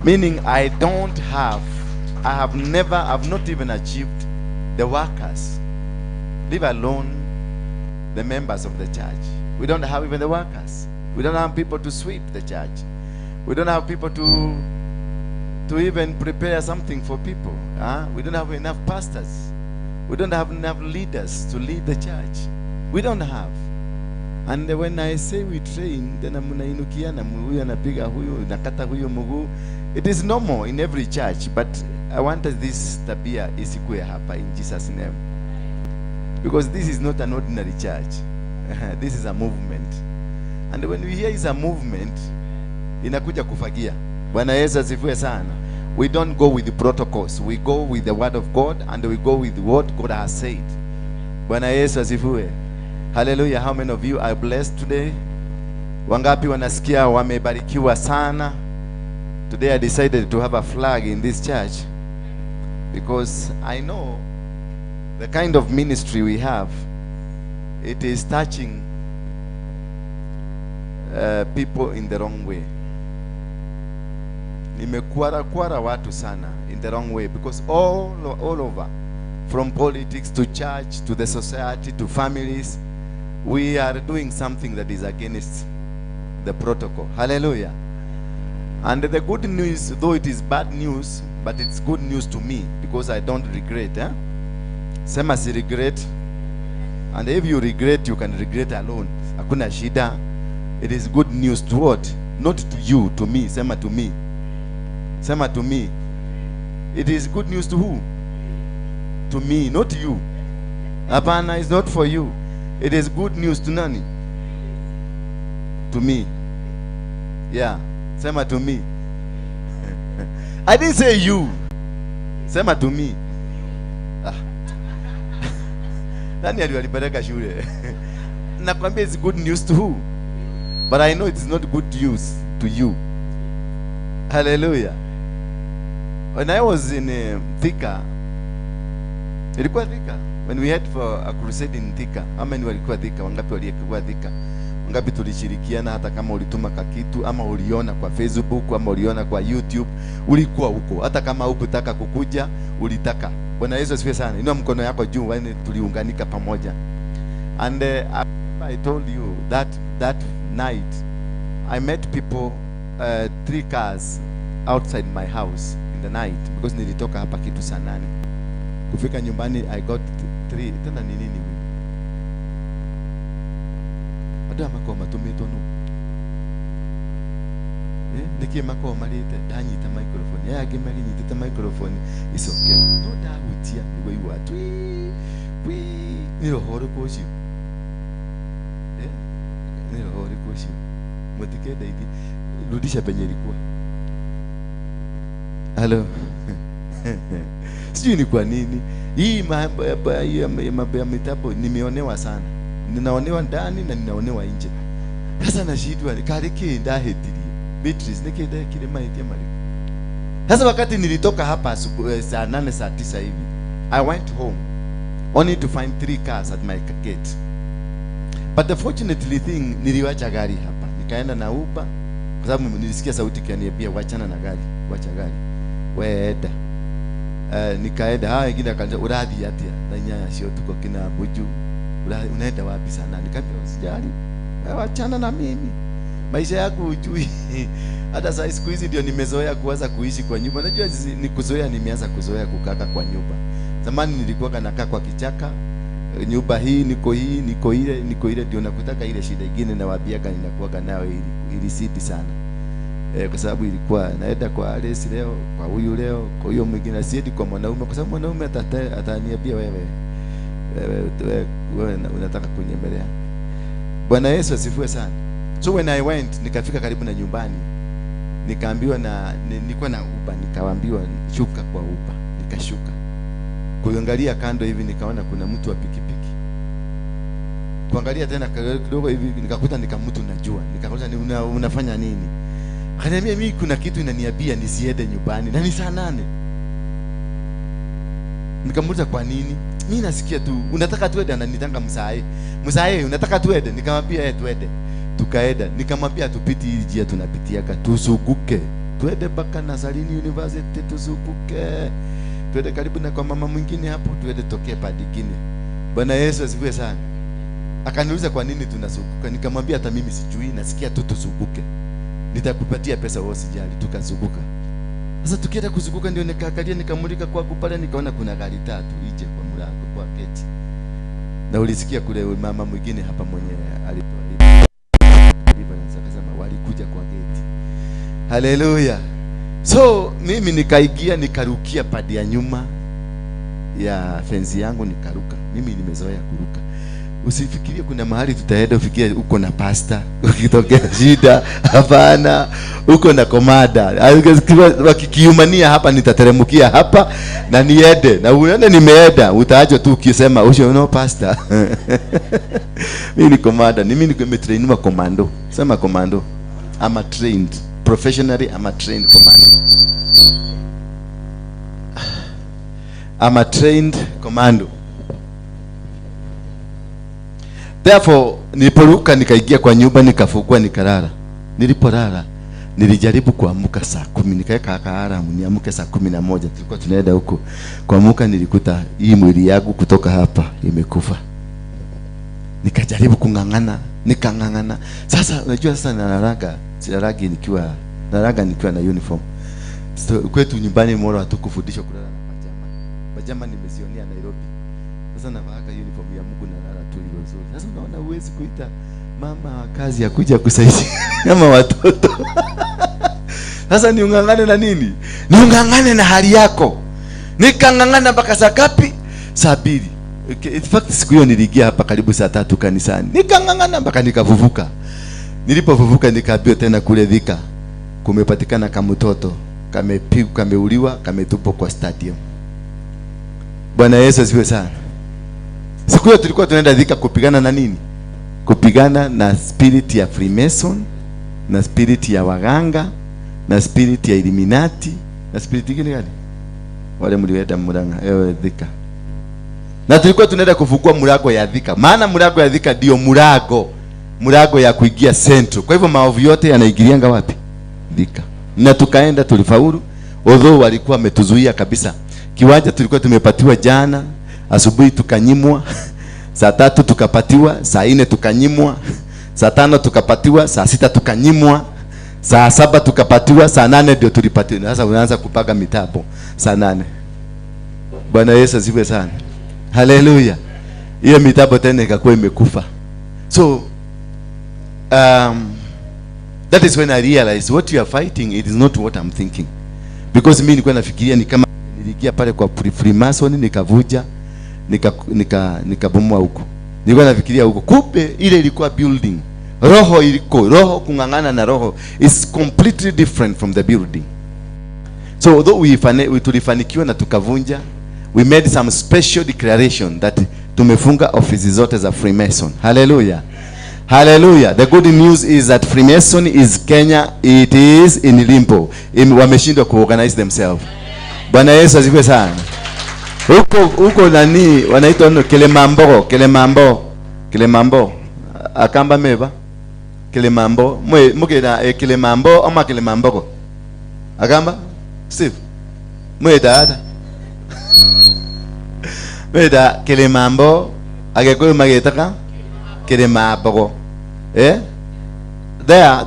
Meaning I've not even achieved the workers, leave alone the members of the church. We don't have even the workers. We don't have people to sweep the church. We don't have people to even prepare something for people. We don't have enough pastors. We don't have enough leaders to lead the church. We don't have. And when I say we train, then it is normal in every church, but I want this tabia isikue hapa in Jesus' name. Because this is not an ordinary church. This is a movement. And when we hear it's a movement, inakuja kufagia. Bwana Yesu asifiwe sana. We don't go with the protocols. We go with the word of God, and we go with what God has said. Bwana Yesu asifiwe. Hallelujah. How many of you are blessed today? Wangapi wanasikia wamebarikiwa sana? Today I decided to have a flag in this church because I know the kind of ministry we have, it is touching people in the wrong way. Nimekuara watu sana in the wrong way, because all over, from politics to church to the society to families, we are doing something that is against the protocol. Hallelujah. And the good news, though it is bad news, but it's good news to me because I don't regret. Sema si regret. And if you regret, you can regret alone. Hakuna shida. It is good news to what? Not to you, to me. Sema to me. Sema to me. It is good news to who? To me, not to you. Hapana, is not for you. It is good news to nani? To me. Yeah. Sema to me. I didn't say you. Sema to me. Nani alibaraka shule? Nakwambia it's good news to who? But I know it's not good news to you. Hallelujah. When I was in Thika, ilikuwa Thika, when we had for a crusade in Thika, how many walikuwa Thika? Wangapi walikuwa Thika? Wangapi tulishirikiana, hata kama ulituma kakitu ama uliona kwa Facebook ama uliona kwa YouTube, ulikuwa huko. Hata kama hukutaka kukuja, ulitaka. Bwana Yesu asifiwe sana. Inua mkono yako juu, wani tuliunganika pamoja. And I told you that night I met people, 3 cars outside my house in the night, because nilitoka hapa kitu saa 8. Kufika nyumbani I got 3. Tena ni nini? Ada makoma tumitono. Niki makoma lite danyita microphone. Ya gemali nyita microphone isoke. No da utia we you are twi. Nilo horo koshi. Nilo horo koshi. Motike daidi rudisha penye ilikuwa. Hello. Sijui ni kwa nini hii mambo ya mitapo nimeonewa sana. Ninaonewa ndani na ninaonewa nje. Sasa nashidwa nikariki ndahetirie Beatrice nikenda kile maiti mali. Sasa wakati nilitoka hapa saa 8 saa 9 hivi, I went home only to find 3 cars at my gate. But the fortunately thing, niliwacha gari hapa. Nikaenda na Uber kwa sababu nilisikia sauti kaniambia wachana na gari, wacha gari. Weenda. Nikaenda wengine akaanza uradhi atia na nyanya sio tuko kina Buju. Unaenda wapi sana? Nikamwambia usijali. Wachana na mimi. Maisha yako ujui. Hata saa siku hizi ndio nimezoea kuanza kuishi kwa nyumba. Najua ni kuzoea, nimeanza kuzoea kukaa kwa nyumba. Zamani nilikuwa nakaa kwa kichaka. Nyumba hii niko ile ndio nakutaka ile shida nyingine na wabiaga ninakuwa nayo ili siti sana. Kwa sababu ilikuwa naenda kwa Alice leo, kwa huyu leo, kwa huyo mwingine sieti kwa mwanaume, kwa sababu mwanaume ataniambia wewe unataka kunyemelea. Bwana Yesu asifiwe sana. So when I went, nikafika karibu na nyumbani, nikaambiwa nilikuwa na Uber, nikaambiwa shuka kwa Uber, nikashuka. Kuangalia kando hivi nikaona kuna mtu wa pikipiki. Kuangalia tena kidogo hivi nikakuta mtu najua. Nikauliza unafanya nini? Akaniambia mimi kuna kitu inaniambia nisiende nyumbani na ni saa 8. Nikamuuliza kwa nini? Mimi nasikia tu unataka tuende, ananitanga msae. Msae unataka tuende? Nikamwambia twende. Tukaenda, nikamwambia tupiti hii njia tunapitiaka, tuzunguke. Tuende mpaka Nazarene University tuzunguke. Tuende karibu na kwa mama mwingine hapo, tuende tokee pande nyingine. Bwana Yesu asifiwe sana. Akaniuliza kwa nini tunazunguka? Nikamwambia hata mimi sijui, nasikia tu tuzunguke. Nitakupatia pesa wewe usijali. Tukazunguka. Sasa tukienda kuzunguka ndio nikaangalia, nikamulika kwa pale, nikaona kuna gari tatu ije kwa mlango kwa geti. Na ulisikia kule mama mwingine hapa mwenye alitoa akasema walikuja kwa geti. Haleluya. So mimi nikaigia, nikarukia padi ya nyuma ya fenzi yangu, nikaruka. Mimi nimezoea kuruka. Usifikirie kuna mahali tutaenda ufikie uko na pasta ukitokea shida. Hapana, uko na komada. Wakikiumania hapa nitateremkia hapa na niende. Na uone nimeenda, utaacho tu ukisema usho pasta. Mimi ni komada, mimi nimetrainiwa commando. Sema commando. I'm a trained professionally, I'm a trained commando. I'm a trained commando. Therefore, niliporuka nikaingia kwa nyumba, nikafungua, nikalala. Nilipolala, nilijaribu kuamka saa 10, nikaweka alarm niamke saa 11. Tulikuwa tunaenda huko. Kuamka nilikuta hii mwili yangu kutoka hapa imekufa. Nikajaribu kungangana, nikangangana. Sasa unajua sasa silalagi nikiwa na uniform. So, kwetu nyumbani moro hatukufundishwa kulala na pajama. Pajama nimezionia Nairobi. Sasa navaa uniform ya Mungu na lala tu ile nzuri. Sasa unaona uwezi kuita mama wa kazi ya kuja kusaidia kama watoto. Sasa niungangane na nini? Niungangane na hali yako. Nikangangana mpaka saa ngapi? Saa 2. In fact siku hiyo niliingia hapa karibu saa 3 kanisani. Nikangangana mpaka nikavuvuka. Nilipovuvuka nikaambiwa tena kule Thika kumepatikana kama mtoto kamepigwa, kameuliwa, kametupwa kwa stadium. Bwana Yesu asifiwe sana. Siku hiyo tulikuwa tunaenda Thika kupigana na nini? Kupigana na spirit ya Freemason, na spirit ya waganga, na spirit ya Illuminati, na spirit nyingine gani? Wale mliweta muranga Thika. Na tulikuwa tunaenda kufungua mlango ya Thika. Maana mlango ya Thika ndio mlango ya kuingia Central. Kwa hivyo maovu yote yanaingilianga wapi? Thika. Na tukaenda, tulifaulu. Although walikuwa wametuzuia kabisa. Kiwanja tulikuwa tumepatiwa jana, asubuhi tukanyimwa, saa 3 tukapatiwa, saa 4 tukanyimwa, saa 5 tukapatiwa, saa 6 tukanyimwa, saa 7 tukapatiwa, saa 8 ndio tulipatiwa. Sasa unaanza kupaga mitapo saa 8. Bwana Yesu asifiwe sana. Hallelujah. Hiyo mitapo tena ikakuwa imekufa. So that is when I realized what you are fighting, it is not what I'm thinking. Because mimi nilikuwa nafikiria ni kama niliingia pale kwa Freemason nikavuja nikabomoa huko. Nilikuwa nafikiria huko. Kumbe ile ilikuwa building. Roho kungangana na roho is completely different from the building. So although we tulifanikiwa na tukavunja, we made some special declaration that tumefunga ofisi zote za Freemason. Hallelujah. Hallelujah. The good news is that Freemason is Kenya, it is in limbo. Wameshindwa kuorganize themselves. Bwana Yesu asifiwe sana. Huko nani wanaitwa Kilemambo. Akamba meba. Kilemambo. Mukeda Kilemambo ama Kilemambo. Akamba? Steve. Mweda. Mweda Kilemambo. Ageko magetaka Kilemambo. There,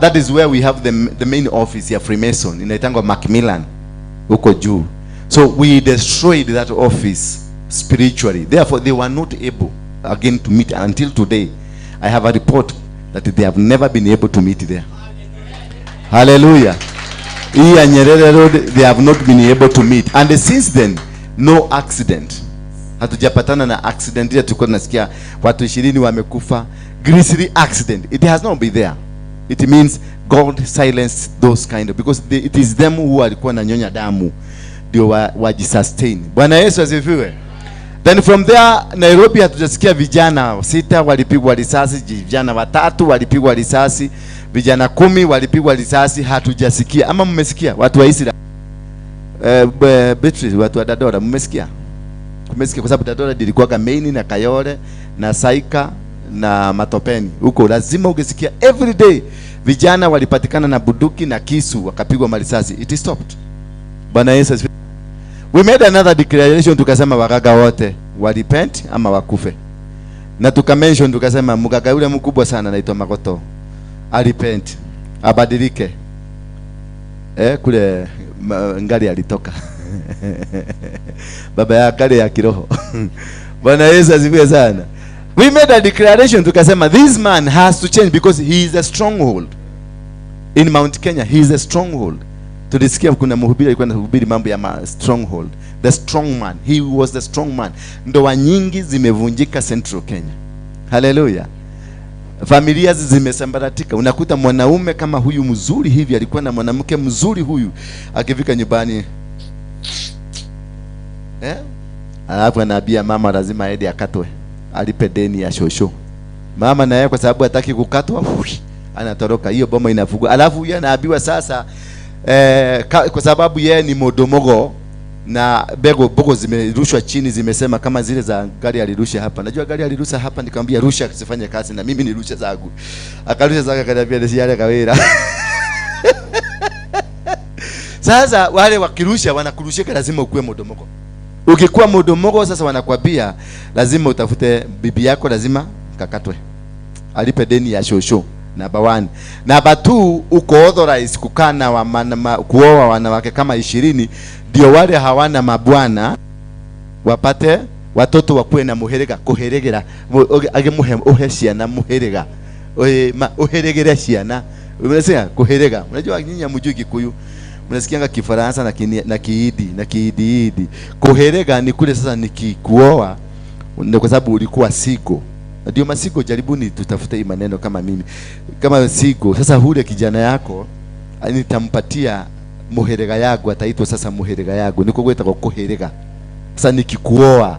that is where we have the main office ya Freemason inaitangwa Macmillan huko juu. So we destroyed that office spiritually. Therefore they were not able again to meet until today. I have a report that they have never been able to meet there. Hallelujah. Here Nyerere Road, they have not been able to meet. And since then, no accident. Hatujapatana na accident ile tulikuwa tunasikia watu 20 wamekufa. Grisly accident. It has not been there. It means God silenced those kind of, because it is them who walikuwa na nyonya damu ndio wajisustain. Bwana Yesu asifiwe. Then from there Nairobi hatujasikia vijana 6 walipigwa risasi, vijana 3 walipigwa risasi, vijana 10 walipigwa risasi, hatujasikia. Ama mmesikia watu wa Israel? Beatrice, watu wa Dadora mmesikia? Mmesikia kwa sababu Dadora ilikuwa Main na Kayole na Saika na matopeni huko, lazima ungesikia every day vijana walipatikana na bunduki na kisu wakapigwa marisasi. It stopped. Bwana Yesu. We made another declaration, tukasema wagaga wote walipent ama wakufe. Na tukamention tukasema mgaga yule mkubwa sana anaitwa Magoto alipent, abadilike. Kule ngali alitoka. Baba ya kale ya kiroho. Bwana Yesu asifiwe sana. We made a declaration, tukasema this man has to change because he is a stronghold. In Mount Kenya, he is a stronghold. Tulisikia kuna mhubiri alikuwa anahubiri mambo ya stronghold. The strong man. He was the strong man. Ndoa nyingi zimevunjika Central Kenya. Hallelujah. Familia zimesambaratika. Unakuta mwanaume kama huyu mzuri hivi alikuwa na mwanamke mzuri huyu, akifika nyumbani alafu anaambia mama lazima aende akatwe, alipe deni ya shosho. Mama naye kwa sababu hataki kukatwa anatoroka, hiyo boma inafugwa. Alafu yeye anaambiwa sasa kwa sababu yeye ni modomogo na bogo zimerushwa chini, zimesema kama zile za gari alirusha hapa. Najua gari alirusha hapa, nikamwambia rusha kisifanye kazi na mimi nirushe zangu. Akarusha zake akaniambia nisiale kawera. Sasa wale wakirusha wanakurushika, lazima ukuwe modomogo. Ukikuwa modomogo sasa wanakwambia lazima utafute bibi yako, lazima kakatwe, alipe deni ya shosho. Number 1. Number 2, uko authorized kukana kuoa wanawake kama 20, ndio wale hawana mabwana wapate watoto wakuwe na muherega, kuheregera agemuhe uheshiana muherega uheregera shiana. Unasikia kuherega? Unajua nyinyi mjui Kikuyu, mnasikianga Kifaransa na Kiidi. Kuherega ni kule sasa nikikuoa ndio kwa sababu ulikuwa sigo. Ndio masigo, jaribuni tutafute hii maneno kama mimi. Kama sigo, sasa hule kijana yako nitampatia muherega yangu, ataitwa sasa muherega yangu. Niko gweta kwa kuherega. Sasa nikikuoa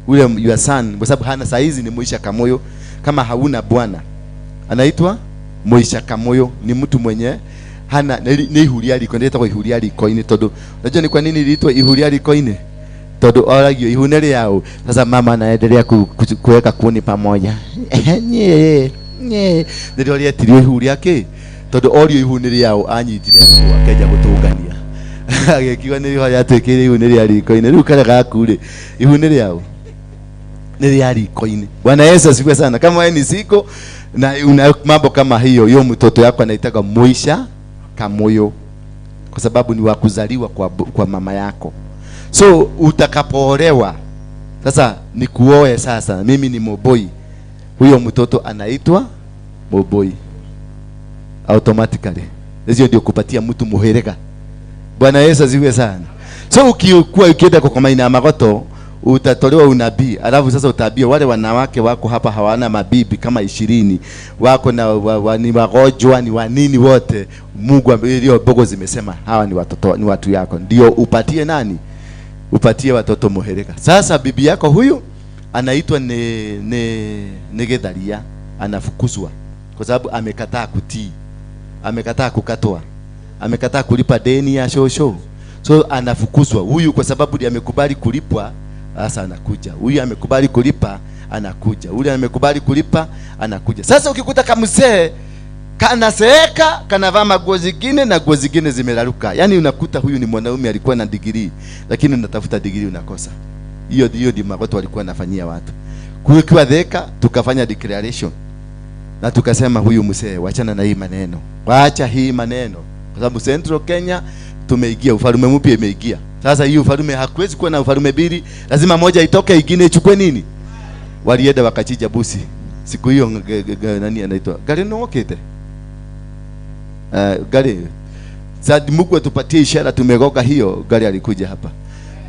ule your son, kwa sababu hana saizi, ni Moisha Kamoyo. Kama hauna bwana anaitwa Moisha Kamoyo, ni mtu mwenye hana ni ihuria liko, ndio itakuwa ihuria liko ini todo. Unajua ni kwa nini iliitwa ihuria liko ini? Todo oragio ihunere yao. Sasa mama anaendelea kuweka kuni pamoja. Ndio ile tilio ihuria ke. Todo orio ihunere yao anyitire akaja gutungania. Agekiwa ni hoya twekire ihunere ya liko ini. Riu kale gakure ihunere yao. Nili ya liko ini. Bwana Yesu asifiwe sana. Kama wewe ni siko na una mambo kama hiyo mtoto yako anaitaka Moisha Kamoyo, kwa sababu ni wa kuzaliwa kwa mama yako. So utakapoolewa sasa ni kuoe sasa, mimi ni moboi, huyo mtoto anaitwa moboi automatically. Hiyo ndio kupatia mtu muherega. Bwana Yesu asifiwe sana. So ukienda kwa maina Magoto utatolewa unabii, alafu sasa utaambia wale wanawake wako hapa hawana mabibi kama 20 wako na ni magojwa ni wanini wote, Mungu ndio bogo zimesema hawa ni watoto, ni watu yako, ndio upatie nani? Upatie watoto muhereka. Sasa bibi yako huyu anaitwa Negedharia, anafukuzwa kwa sababu amekataa kutii, amekataa kukatwa, amekataa kulipa deni ya shosho. So anafukuzwa huyu kwa sababu ndiye amekubali kulipwa. Sasa anakuja huyu, amekubali kulipa, anakuja ule, amekubali kulipa, anakuja. Sasa ukikuta kama mzee kanaseeka, kanavaa nguo zingine na nguo zingine zimelaruka, yani unakuta huyu ni mwanaume alikuwa na degree lakini unatafuta degree unakosa. Hiyo ndio Magoto walikuwa wanafanyia watu. Kukiwa dheka, tukafanya declaration na tukasema huyu mzee wachana na hii maneno, waacha hii maneno, kwa sababu Central Kenya tumeingia ufalme mpya, imeingia sasa. Hiyo ufalme hakuwezi kuwa na ufalme mbili, lazima moja itoke ingine ichukue nini. Walienda wakachija busi siku hiyo, nani anaitwa gari nookete gari sasa, Mungu atupatie ishara tumegoka hiyo gari. Alikuja hapa,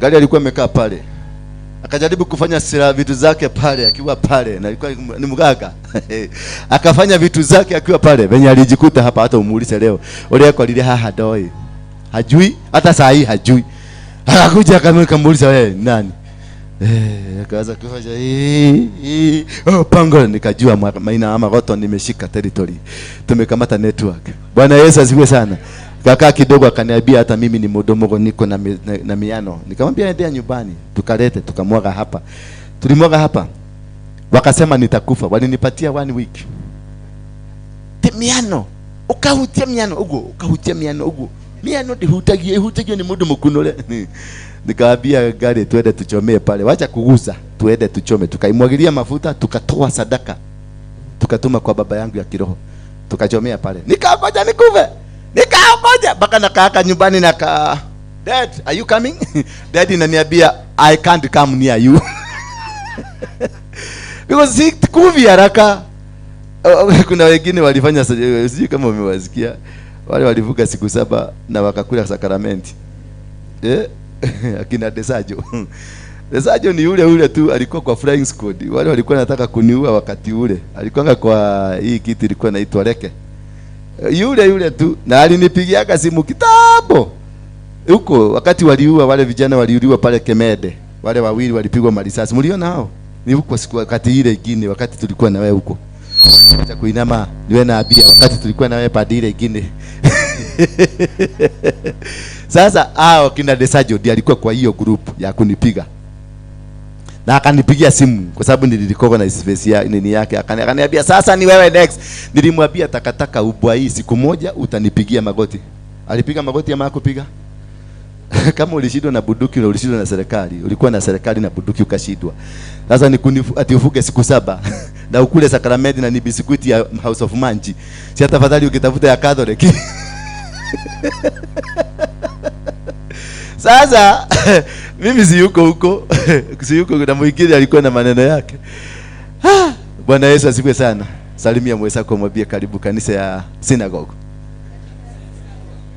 gari alikuwa amekaa pale, akajaribu kufanya sira vitu zake pale, akiwa pale na alikuwa ni mgaka akafanya vitu zake akiwa pale, venye alijikuta hapa. Hata umuulize leo ole yako lile haha doi hajui, hata saa hii hajui. Akakuja akamuuliza wewe nani? Akaanza kufanya pango, nikajua maina Magoto nimeshika territory, tumekamata network. Bwana Yesu asifiwe sana. Kaka kidogo akaniambia hata mimi ni modomogo, niko na miano. Nikamwambia endea nyumbani, tukalete tukamwaga hapa. Tulimwaga hapa. wakasema nitakufa. Walinipatia 1 week. Miano ukahutia miano ugo, ukahutia miano ugo, miano hutagie ni mudu mukunule. Nikaambia gari tuende tuchomee pale, wacha kuguza, tuende tuchome. Tukaimwagilia mafuta, tukatoa sadaka, tukatuma kwa baba yangu ya kiroho, tukachomea pale. Nikaogoja nikuve, nikaogoja mpaka nakaaka nyumbani naka, Dad, are you coming? Dad inaniambia I can't come near you. Because sikuvi haraka. Kuna wengine walifanya, sijui kama umewasikia, wale walivuka siku 7 na wakakula sakramenti. Akina Desajo. Desajo ni ule tu alikuwa kwa flying squad. Wale walikuwa nataka kuniua wakati ule. Alikuwa kwa hii kitu ilikuwa inaitwa reke. Yule tu, na alinipigiaga simu kitambo. Huko wakati waliua wale vijana, waliuliwa pale Kemede. Wale wawili walipigwa marisasi. Mliona hao? Ni huko siku wakati ile ingine, wakati tulikuwa na wewe huko. Acha kuinama niwe na abia wakati tulikuwa na wewe padile ingine. Sasa hao kina Desajo ndiye alikuwa kwa hiyo group ya kunipiga. Na akanipigia simu kwa sababu nililikoga na space ya nini yake, akaniambia sasa ni wewe next. Nilimwambia takataka ubwa hii siku moja utanipigia magoti. Alipiga magoti ama hakupiga? Kama ulishindwa na bunduki na ulishindwa na serikali, ulikuwa na serikali na bunduki ukashindwa. Sasa ni ati ufuge siku 7 na ukule sakramenti na ni biskuiti ya House of Manji. Si tafadhali ukitafuta ya Catholic. Sasa mimi si huko. Si huko, na mwingine alikuwa na maneno yake. Bwana Yesu asifiwe sana. Salimia mwenzako, mwambie karibu kanisa ya synagogue.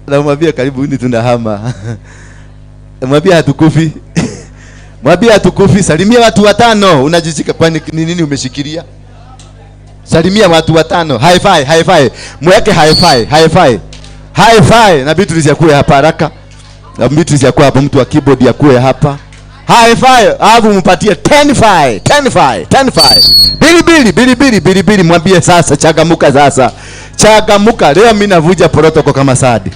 Na mwambie karibu ni tunahama. Mwambie hatukufi. Mwambie hatukufi. Salimia watu 5. Unajishika kwani nini umeshikilia? Salimia watu 5. High five, high five. Mweke high five, high five. High five. Na Beatrice yakue hapa haraka. Na Beatrice yakue hapa, mtu wa keyboard yakue hapa. High five. Alafu mpatie 10 5. Bili. Mwambie sasa chagamuka sasa. Chagamuka. Leo mimi navuja protocol kama Sadi.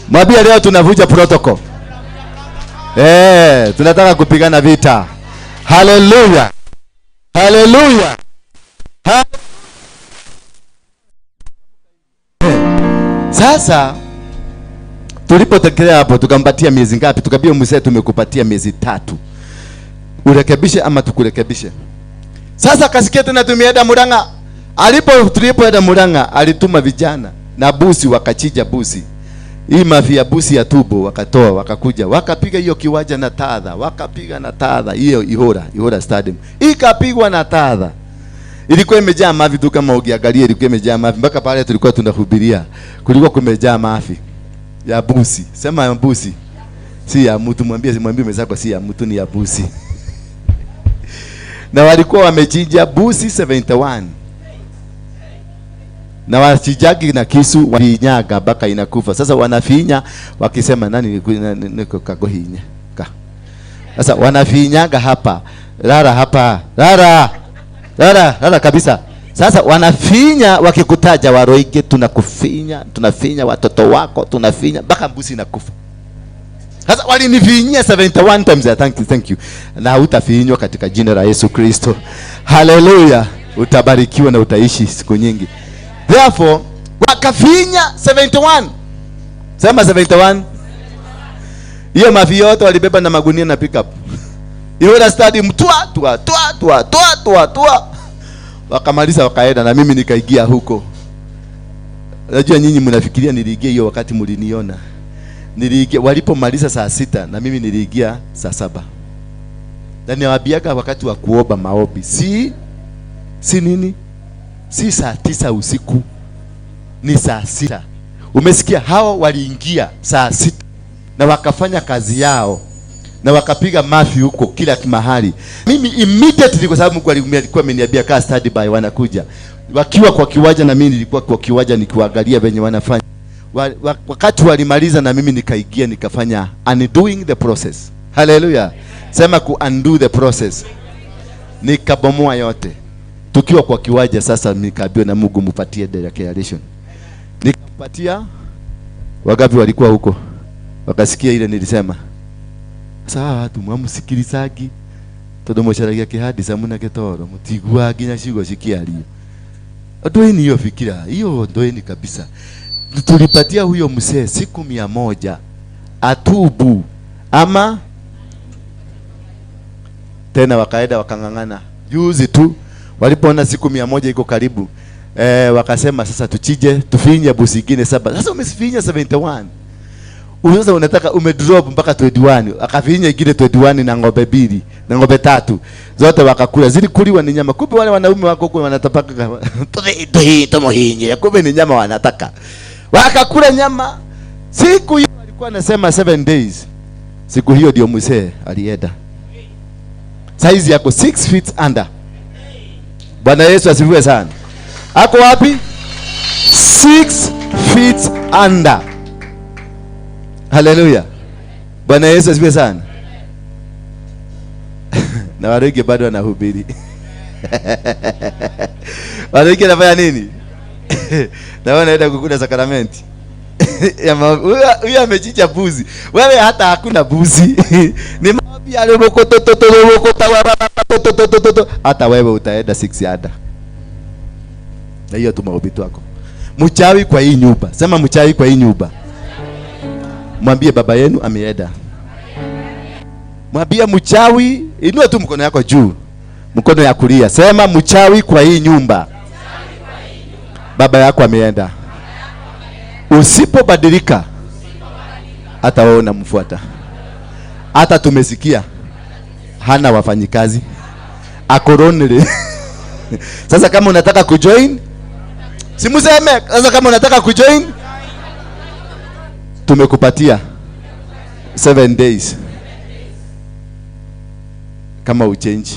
Mwambie leo tunavuja protocol. Tunataka kupigana vita. Hallelujah. Hallelujah. Sasa tulipotekelea hapo, tukampatia miezi ngapi? Tukabia mzee tumekupatia miezi 3. Urekebishe ama tukurekebishe. Sasa kasikia tena tumeenda Murang'a. Tulipoenda Murang'a alituma vijana na busi, wakachija busi. Hii mafia busi ya tubo wakatoa, wakakuja, wakapiga hiyo kiwanja na tadha, wakapiga na tadha hiyo Ihora Stadium. Ikapigwa na tadha. Ilikuwa imejaa mavi tu, kama ukiangalia ilikuwa imejaa mavi mpaka pale tulikuwa tunahubiria. Kulikuwa kumejaa mavi ya busi. Sema ya busi. Si ya mtu, mwambie mwenzako si ya mtu, ni ya busi. Na walikuwa wamechinja busi 71. Na wachijagi na kisu walinyaga mpaka inakufa. Sasa wanafinya wakisema nani niko kagohinya ka. Sasa wanafinyaga hapa, rara hapa, rara kabisa. Sasa wanafinya wakikutaja Waruinge, tunafinya watoto wako, tunafinya mpaka mbusi inakufa. Sasa walinifinyia 71 times. Thank you. Na utafinywa katika jina la Yesu Kristo. Hallelujah. Utabarikiwa na utaishi siku nyingi. Therefore, wakafinya 71. Sema 71. Hiyo mafi yote walibeba na magunia na pickup. Ihora Stadium tua. Wakamaliza wakaenda, na mimi nikaigia huko. Najua nyinyi mnafikiria niliingia hiyo wakati mliniona. Niliingia walipomaliza saa 6 na mimi niliingia saa 7. Na niwaambiaga wakati wa kuomba maombi. Si nini? Si saa 9 usiku, ni saa 6. Umesikia? Hao waliingia saa 6 na wakafanya kazi yao na wakapiga mafi huko kila mahali. Mimi immediately, kwa sababu Mungu alikuwa ameniambia kaa study by, wanakuja wakiwa kwa kiwanja, na mimi nilikuwa kwa kiwanja nikiwaangalia venye wanafanya. Wakati walimaliza na mimi nikaingia nikafanya undoing the process. Hallelujah. Sema ku undo the process. Nikabomoa yote. Tukiwa kwa kiwanja sasa, nikaambiwa na Mungu mpatie declaration. Nikapatia wagapi walikuwa huko. Wakasikia ile nilisema. Sasa watu mwamusikilizagi. todo mucaragia kihadi samuna ketoro mutigwa ginya cigo cikiario. Ndoeni hiyo fikira hiyo, ndoeni kabisa. Tulipatia huyo mzee siku 100 atubu ama tena, wakaenda wakangangana. Juzi tu walipoona siku 100 iko karibu, wakasema sasa tuchije tufinye busi ingine 7. Sasa umesifinya 71. Sasa unataka umedrop mpaka 21. Akafinya ingine 21 na ng'ombe 2 na ng'ombe 3. Zote wakakula. Zilikuliwa ni nyama. Kumbe wale wanaume wako huko wanatapaka tomohinye. Kumbe ni nyama wanataka. Wakakula nyama. Siku hiyo alikuwa anasema 7 days. Siku hiyo ndio mzee alienda. Size yako 6 feet under. Bwana Yesu asifiwe sana. Ako wapi? 6 feet under. Hallelujah. Bwana Yesu asifiwe sana. Na Waruinge bado wanahubiri. Waruinge anafanya nini? Na wanaenda kukula sakramenti. Huyu amechicha buzi. Wewe hata hakuna buzi. Ni maombi ya loboko hata wewe utaenda 6 yada. Na hiyo tu maombi wako. Mchawi kwa hii nyumba. Sema mchawi kwa hii nyumba. Mwambie baba yenu ameenda. Mwambie mchawi, inua tu mkono yako juu. Mkono ya kulia. Sema mchawi kwa hii nyumba. Baba yako ameenda. Usipobadilika hata wewe unamfuata. Hata tumesikia hana wafanyikazi. Akoronele. Sasa kama unataka kujoin, simuseme. Sasa kama unataka kujoin, tumekupatia 7 days. Kama uchange.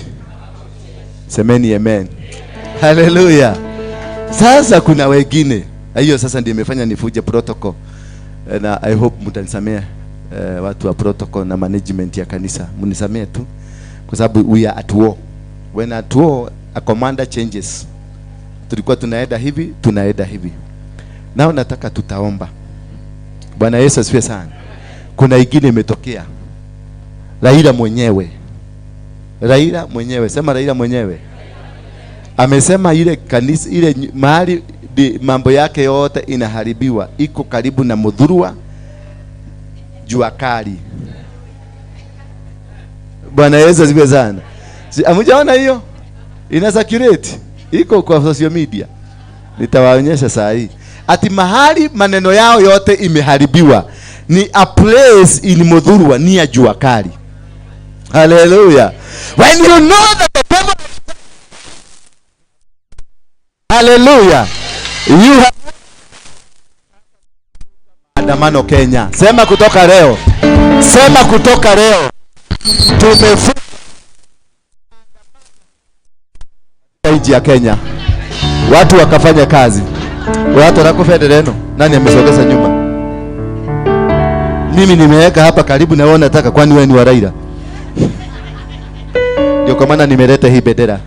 Semeni amen. Hallelujah. Sasa kuna wengine. Hiyo sasa ndio imefanya nifuje protocol. Na I hope mtanisamea watu wa protocol na management ya kanisa. Mnisamee tu kwa sababu we are at war. When at war, a commander changes. Tulikuwa tunaenda hivi, tunaenda hivi. Nao nataka tutaomba. Bwana Yesu asifiwe sana. Kuna ingine imetokea. Raila mwenyewe. Raila mwenyewe. Sema Raila mwenyewe. Amesema ile kanisa, ile mahali mambo yake yote inaharibiwa. Iko karibu na Mudhurwa, jua kali. Bwana Yesu asifiwe sana. Hamjaona hiyo? Ina circulate. Iko kwa social media. Nitawaonyesha saa hii. Ati mahali maneno yao yote imeharibiwa ni a place in Mudhurwa near jua kali. Hallelujah. When you know that the devil, hallelujah, you have andamano Kenya. Sema kutoka leo. Sema kutoka leo. Tumefunga nchi ya Kenya. Watu wakafanya kazi. Watu wanakofedereno. Nani amesogeza nyuma? Mimi nimeweka hapa karibu na wewe, nataka kwani wewe ni wa Raila. Ndio kwa maana nimeleta hii bendera.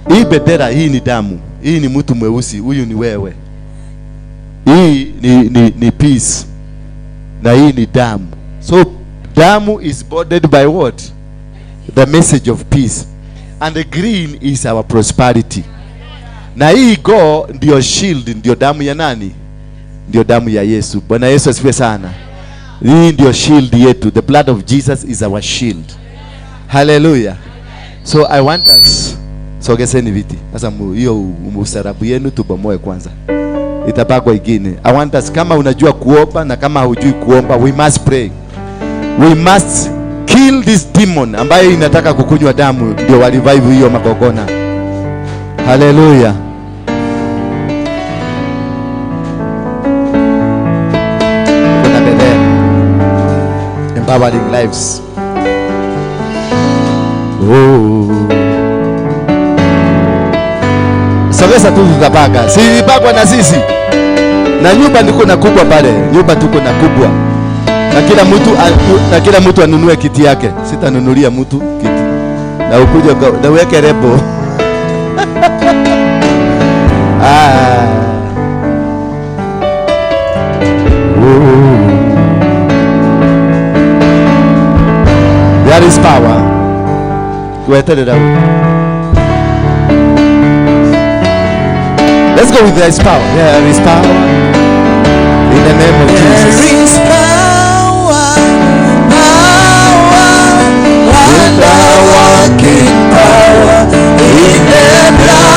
Hii bendera hii ni damu. Hii ni mtu mweusi, huyu ni wewe. Hii ni peace. Na hii ni damu. So damu is bordered by what? The message of peace. And the green is our prosperity. Na hii go ndio shield, ndio damu ya nani? Ndio damu ya Yesu. Bwana Yesu asifiwe sana. Hii ndio shield yetu. The blood of Jesus is our shield. Hallelujah. So I want us, sogeseni viti. Sasa hiyo usarabu yenu tubomoe kwanza. Itabagwa ingine. I want us, kama unajua kuomba na kama hujui kuomba, we must pray. We must kill this demon ambayo inataka kukunywa damu, ndio wa revive hiyo magogona. Hallelujah. Empowering lives. Sogeza tu tutapaga. Si ipagwa na sisi. Na nyumba ndiko na kubwa pale. Nyumba tuko na kubwa. Na kila mtu anunue kiti yake. Sitanunulia mtu kiti. Na ukuje na uweke rebo. There is power. Let's go with there is power. There is power. In the name of Jesus. There is power, wonder-working power in the blood.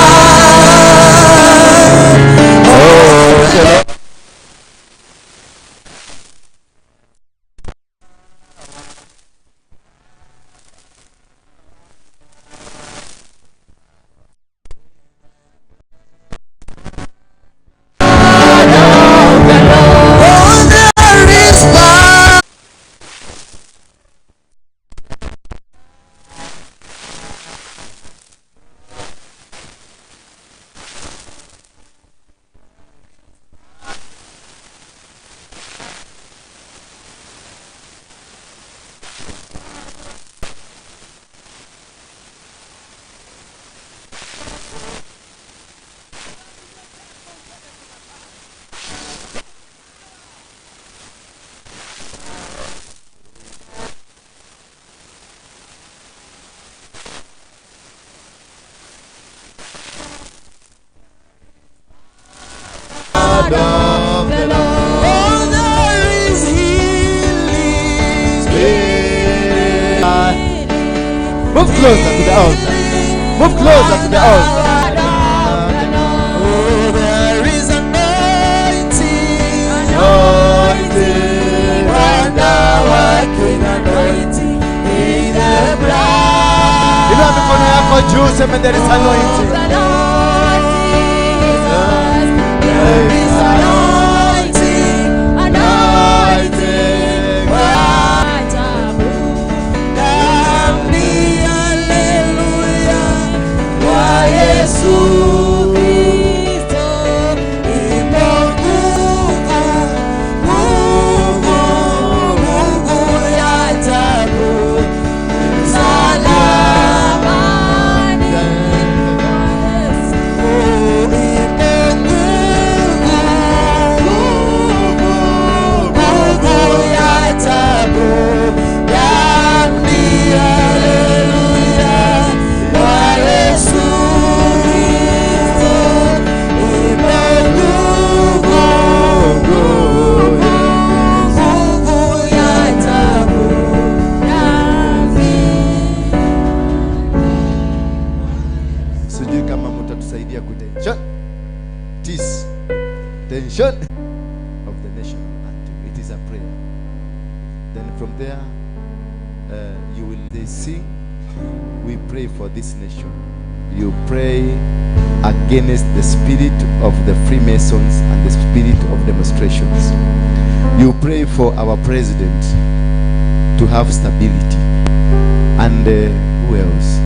Oh, the Lord. Move closer to the altar. Move closer to the altar. Oh, there is anointing, wonder-working anointing in the blood. Inua mikono yako juu, sema there is anointing. There is anointing, anointing. Hallelujah, kwa Yesu Kristo ipo nguvu ya ajabu. Msalabani Yesu ipo nguvu ya ajabu. Haleluya, kwa Yesu Kristo ipo nguvu ya ajabu. Sijui kama mtatusaidia kutension tension of the national anthem. It is a prayer. Then from there, you will sing. We pray for this nation. You pray against the spirit of the Freemasons and the spirit of demonstrations. You pray for our president to have stability. And who else?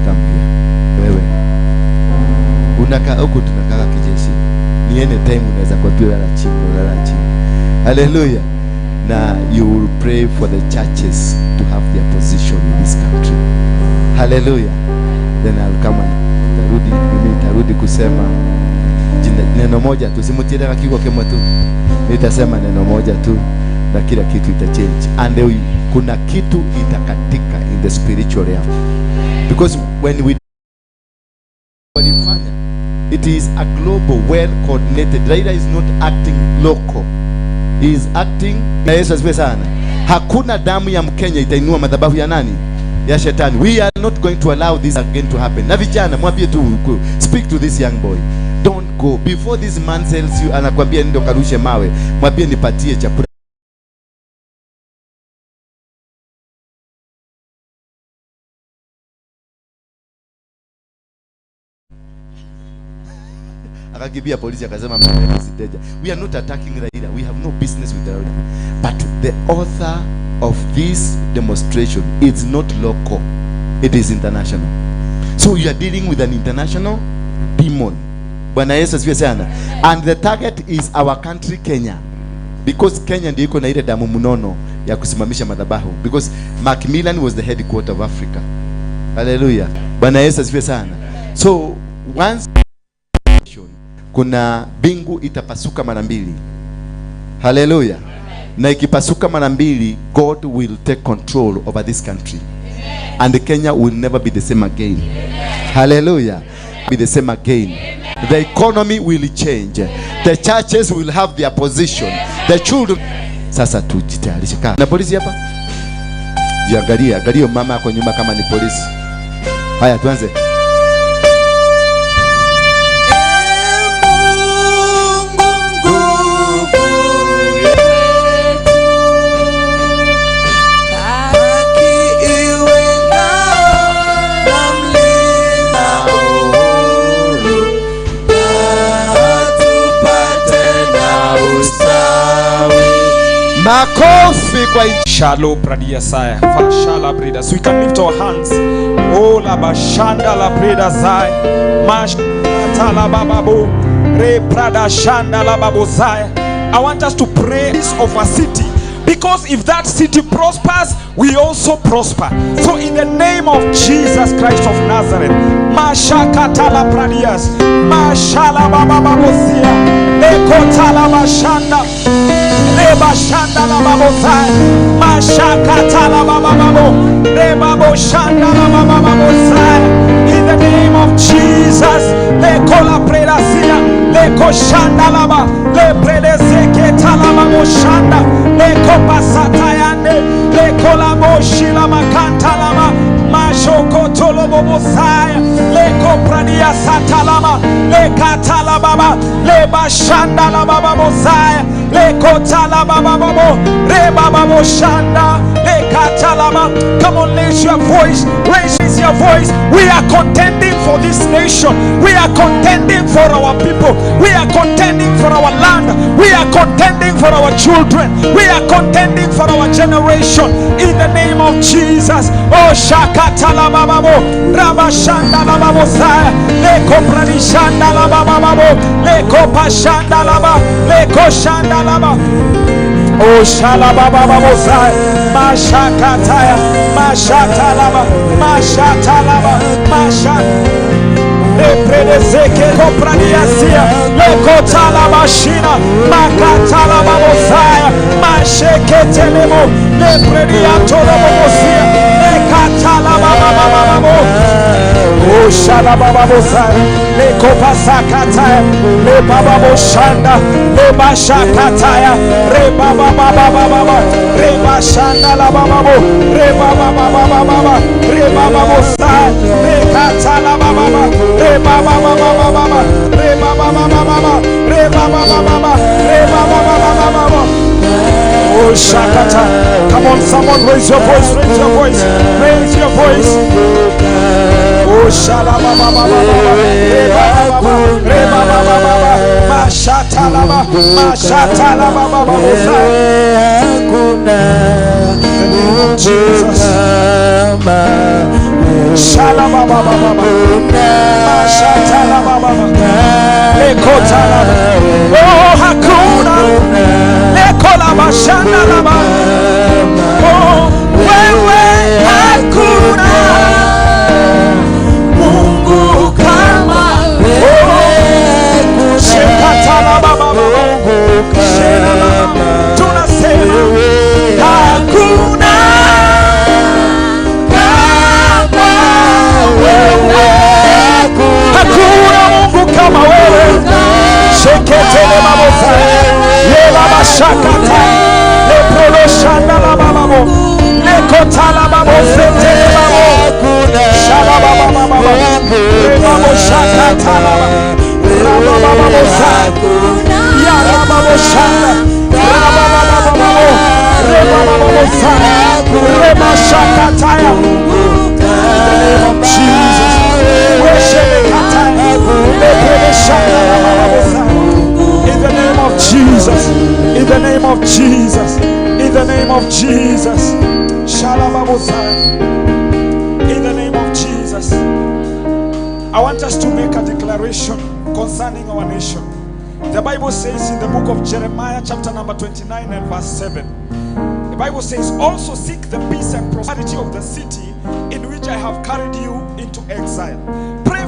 Come here. Wewe unakaa huko, tunakaa kijeshi. Ni anytime unaweza kuambiwa lala chini. Hallelujah. Now you will pray for the churches to have their position in this country. Hallelujah. Then I'll come and tarudi kusema neno moja tu, simutienda kiko kemo tu. Nitasema neno moja tu na kila kitu itachange. And kuna kitu itakatika in the spiritual realm. Because when we it is a global, well coordinated. Raila is not acting local. He is acting. Yesu asifiwe sana. Hakuna damu ya Mkenya itainua madhabahu ya nani? Ya shetani. We are not going to allow this again to happen. Na vijana mwambie tu, speak to this young boy. Don't go before this man tells you, anakuambia ndio karushe mawe. Mwambie nipatie chakula. Akakibia polisi akasema msiteja. We are not attacking Raila. We have no business with Raila. But the author of this demonstration is not local. It is international. So you are dealing with an international demon. Bwana Yesu asifiwe sana. And the target is our country Kenya. Because Kenya ndio iko na ile damu mnono ya kusimamisha madhabahu. Because Macmillan was the headquarter of Africa. Hallelujah. Bwana Yesu asifiwe sana. So once kuna bingu itapasuka mara mbili. Hallelujah. Na ikipasuka mara mbili, God will take control over this country. and Kenya will never be the same again. Hallelujah. Be the same again. The economy will change. The churches will have their position. The children. Sasa tujitayarishe. Na polisi hapa? Jiangalie, angalia mama yako nyuma kama ni polisi. Haya tuanze. Makofi kwa Shalom pradia saya. Fashala brida. So we can lift our hands. Oh la bashanda la brida sai. Mashata la bababo. Re prada shanda la babo sai. I want us to pray of a city, because if that city prospers, we also prosper. So in the name of Jesus Christ of Nazareth, Mashakata la pradias. Mashala bababo sia. Lekota la bashanda. Bashanda la babosai, mashakata la bababo, rebabo shanda la bababosai. In the name of Jesus, le kola predasia, le koshanda la ba, le predeseke la baboshanda, le kopasata yande, le kola boshi la makanta la ma, mashoko tolo bobosai, le kopradia satalama, le katala baba, le bashanda la bababosai. Le kotala baba babo, re baba bo shanda, le katalama. Come on, raise your voice, raise your voice. We are contending for this nation. We are contending for our people. We are contending for our land. We are contending for our children. We are contending for our generation. In the name of Jesus. Oh shakatala baba bo, raba shanda la babo saya, le koprani shanda la baba babo, le kopa shanda la ba, le koshanda. Oh shalababa babosai, mashakataya, mashatalaba, mashatalaba, mashat. Le predeseke kopraniasia, le kotalaba shina, makatalaba bosaya, masheketelemo, le prediatola bosia, le katalaba bababo. Oh shalababa bosai, le kopasakataya, le bababo shanda, le bashakataya, re baba baba baba, re bashanda la bababo, re baba baba baba, re baba bosai, re katala baba, re baba baba baba, re baba baba baba, re baba baba, re baba baba. Oh shakata. Come on, someone raise your voice, raise your voice, raise your voice. Oh shalababa baba, re baba baba, mashatalaba, mashatalaba baba bosai. Jesus. Shalababa baba, mashatalaba baba, lekotalaba. Oh hakuna, lekolaba shandalaba. Oh wewe hakuna Mungu kama wewe. Shekatala baba baba, tunasema hakuna kama wewe, hakuna Mungu kama wewe. Sheketele mabosa, le baba shakata, le prolo shanda la baba, le kotala baba setele baba, shala baba baba, le baba shakata la baba baba sa, ya baba shanda, baba baba, le baba sa, le baba shakata ya. Jesus, worship the in the name of Jesus, in the name of Jesus, in the name of Jesus, in the name of Jesus. I want us to make a declaration concerning our nation. The Bible says in the book of Jeremiah chapter number 29 and verse 7, the Bible says, also seek the peace and prosperity of the city in which I have carried you into exile. Pray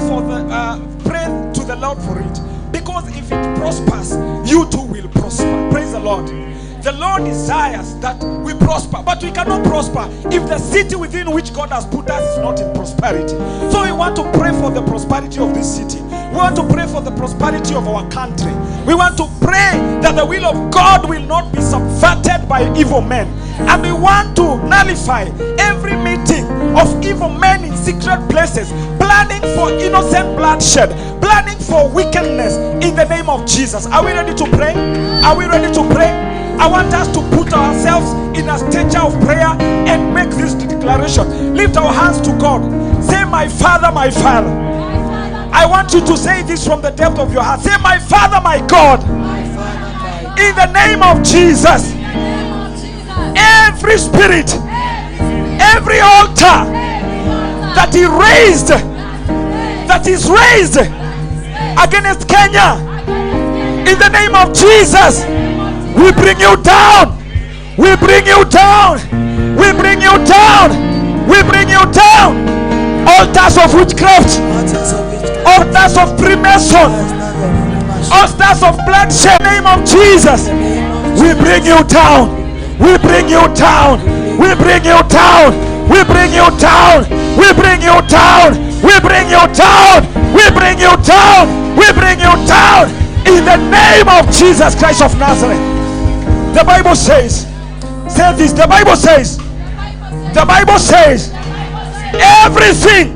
to the Lord for it, because if it prospers, you too will prosper. Praise the Lord. The Lord desires that we prosper, but we cannot prosper if the city within which God has put us is not in prosperity. So we want to pray for the prosperity of this city. We want to pray for the prosperity of our country. We want to pray that the will of God will not be subverted by evil men. And we want to nullify every meeting of evil men in secret places, planning for innocent bloodshed, planning for wickedness in the name of Jesus. Are we ready to pray? Are we ready to pray? I want us to put ourselves in a stature of prayer and make this declaration. Lift our hands to God. Say, my Father, my Father. I want you to say this from the depth of your heart. Say, my Father, my God. In the name of Jesus. Every spirit, every altar that is raised against Kenya, in the name of Jesus, we bring you down. We bring you down. We bring you down. We bring you down. Altars of witchcraft, altars of Freemason, altars of bloodshed. In the name of Jesus, we bring you down. We bring you down. We bring you down. We bring you down. We bring you down. We bring you down. We bring you down. We bring you down. In the name of Jesus Christ of Nazareth. The Bible says, say this, the Bible says, everything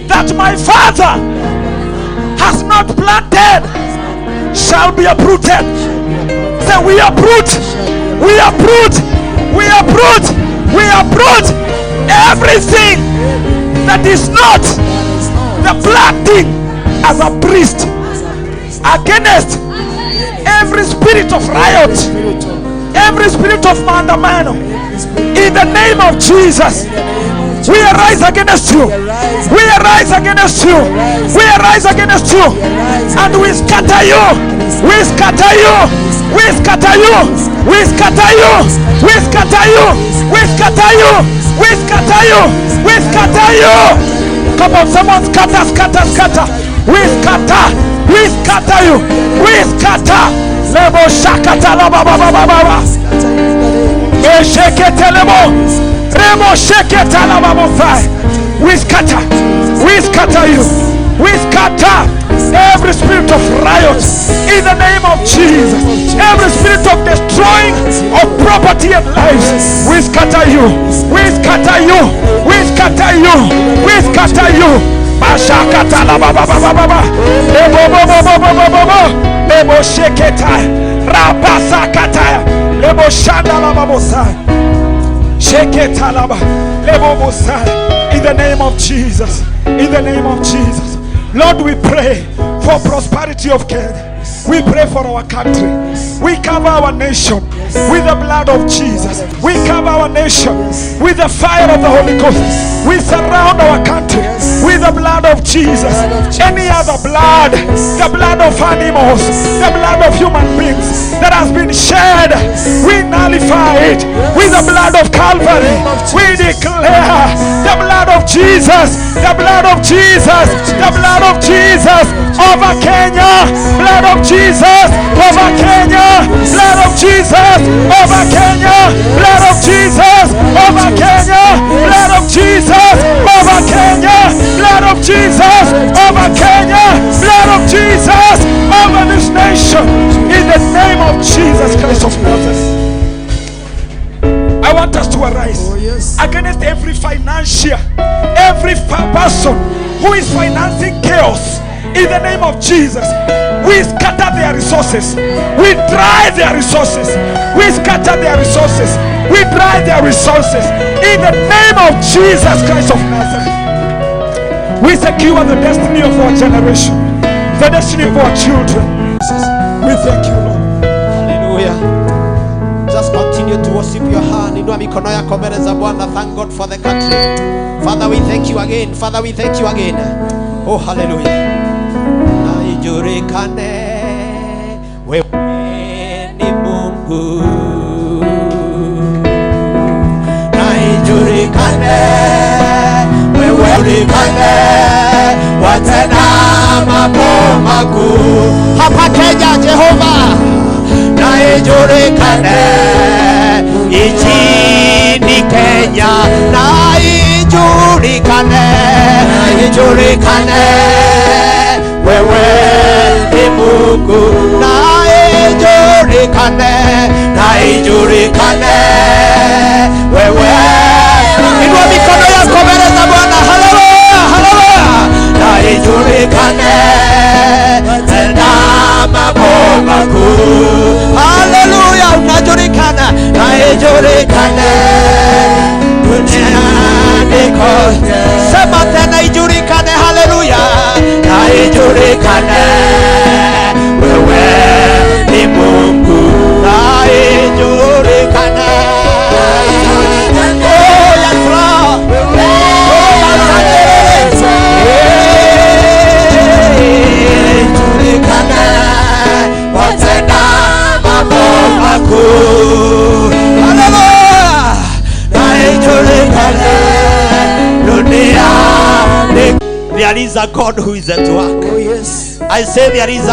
that my Father has not planted shall be uprooted. Say, we uproot, we uproot, we uproot, we uproot everything that is not the planting as a priest against every spirit of riot, every spirit of mandamano. In the name of Jesus, we arise against you. We arise against you. We arise against you. And we scatter you. We scatter you. We scatter you. We scatter you. We scatter you. We scatter you. We scatter you. We scatter you. Come on, someone scatter, scatter, scatter. We scatter. We scatter you. We scatter. Lebo shakata la baba baba baba. Eshekete lebo. Remo shekete la baba baba. We scatter. We scatter you. We scatter every spirit of riot in the name of Jesus. Every spirit of destroying of property and lives. We scatter you. We scatter you. We scatter you. We scatter you. Bashakata la baba baba baba. Lebo baba baba baba. Lebo sheketa. Rabasakata. Lebo shanda la babosa. Sheketa la ba. Lebo bosa. In the name of Jesus. In the name of Jesus. Lord, we pray for prosperity of Kenya. We pray for our country. We cover our nation with the blood of Jesus. We cover our nation with the fire of the Holy Ghost. We surround our country with the blood of Jesus. Any other blood, the blood of animals, the blood of human beings that has been shed, we nullify it with the blood of Calvary. We declare the blood of Jesus, the blood of Jesus, the blood of Jesus over Kenya, blood of Jesus over Kenya, blood of Jesus over Kenya, blood of Jesus over Kenya, blood of Jesus over Kenya, blood of Jesus over Kenya, blood of Jesus over this nation, in the name of Jesus Christ of Nazareth. I want us to arise against every financier, every person who is financing chaos. In the name of Jesus, we scatter their resources. We dry their resources. We scatter their resources. We dry their resources. In the name of Jesus Christ of Nazareth, we secure the destiny of our generation, the destiny of our children. We thank you, Lord. Hallelujah. Just continue to worship your hand. Inua mikono yako mbele za Bwana. Thank God for the country. Father, we thank you again. Father, we thank you again. Oh, hallelujah. Jurekane wewe ni Mungu, na ijulikane wewe ulikane watenda mambo makuu hapa Kenya, Jehova, na ijulikane nchini Kenya, na ijulikane, ijulikane wewe ni Mungu, na ijulikane, na ijulikane wewe. Inua mikono yako mbele za Bwana. Haleluya, haleluya. Na ijulikane tena mambo makuu. Haleluya, unajulikana, na ijulikane duniani kote. Sema tena ijulikane. Haleluya, na ijulikane wewe ni Mungu, na ijulikane. There is a God who is at work. Oh yes. I say there is a